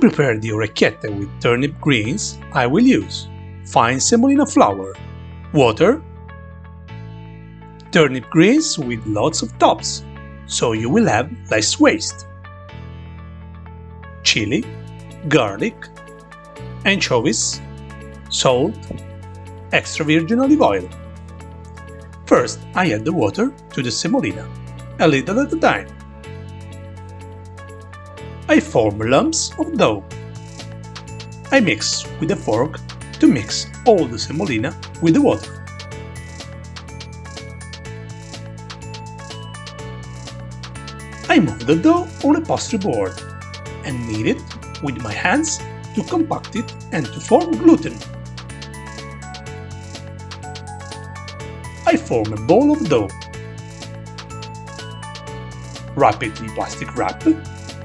prepare the orecchiette with turnip greens, I will use fine semolina flour, water, turnip greens with lots of tops, so you will have less waste, chili, garlic, anchovies, salt, extra virgin olive oil. First, I add the water to the semolina, a little at a time. I form lumps of dough. I mix with a fork to mix all the semolina with the water. I move the dough on a pastry board and knead it with my hands to compact it and to form gluten. I form a ball of dough. Wrap it in plastic wrap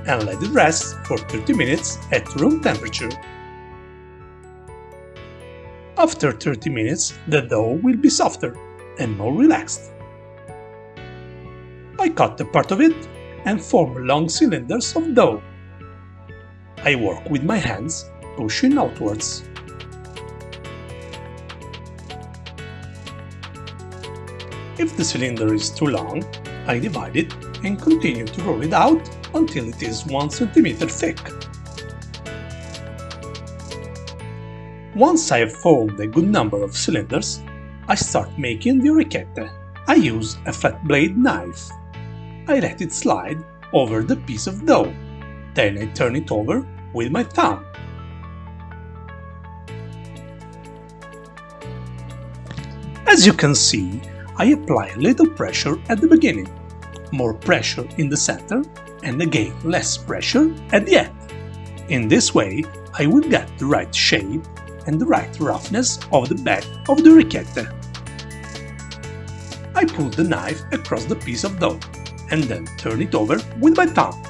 and let it rest for 30 minutes at room temperature. After 30 minutes, the dough will be softer and more relaxed. I cut a part of it and form long cylinders of dough. I work with my hands, pushing outwards. If the cylinder is too long, I divide it and continue to roll it out until it is 1 cm thick. Once I have formed a good number of cylinders, I start making the orecchiette. I use a flat blade knife. I let it slide over the piece of dough, then I turn it over with my thumb. As you can see, I apply a little pressure at the beginning, more pressure in the center, and again less pressure at the end. In this way, I will get the right shape and the right roughness of the back of the orecchiette. I pull the knife across the piece of dough and then turn it over with my thumb.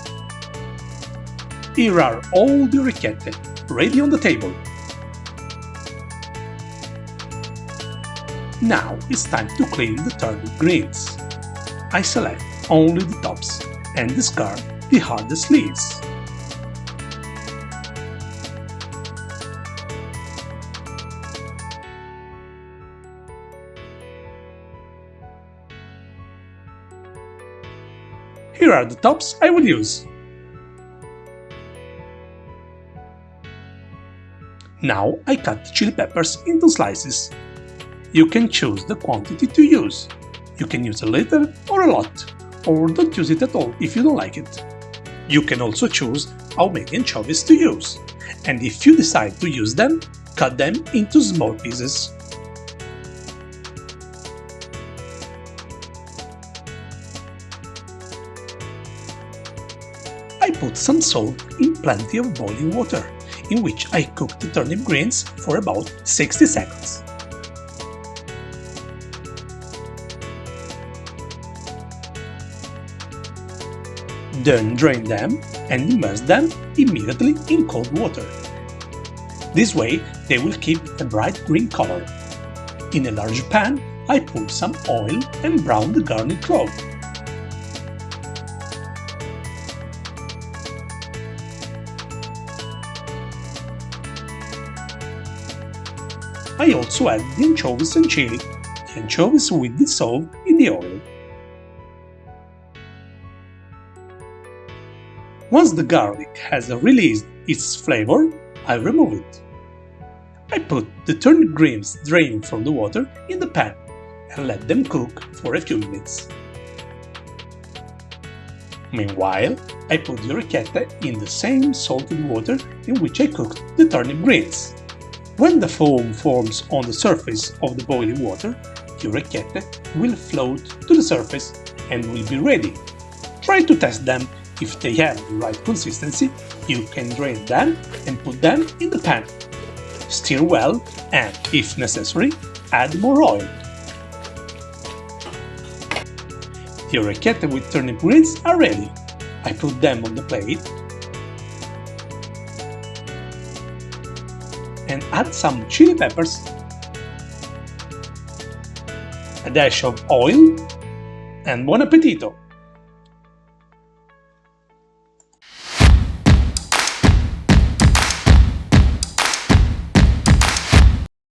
Here are all the orecchiette ready on the table. Now it's time to clean the turnip greens. I select only the tops and discard the hardest leaves. Here are the tops I will use. Now I cut the chili peppers into slices. You can choose the quantity to use. You can use a little or a lot, or don't use it at all if you don't like it. You can also choose how many anchovies to use, and if you decide to use them, cut them into small pieces. I put some salt in plenty of boiling water, in which I cook the turnip greens for about 60 seconds. Then drain them and immerse them immediately in cold water. This way they will keep a bright green color. In a large pan, I put some oil and brown the garlic clove. I also add the anchovies and chili. The anchovies will dissolve in the oil. Once the garlic has released its flavor, I remove it. I put the turnip greens drained from the water in the pan and let them cook for a few minutes. Meanwhile, I put the orecchiette in the same salted water in which I cooked the turnip greens. When the foam forms on the surface of the boiling water, the orecchiette will float to the surface and will be ready. Try to test them. If they have the right consistency, you can drain them and put them in the pan. Stir well and, if necessary, add more oil. The orecchiette with turnip greens are ready. I put them on the plate and add some chili peppers, a dash of oil, and buon appetito!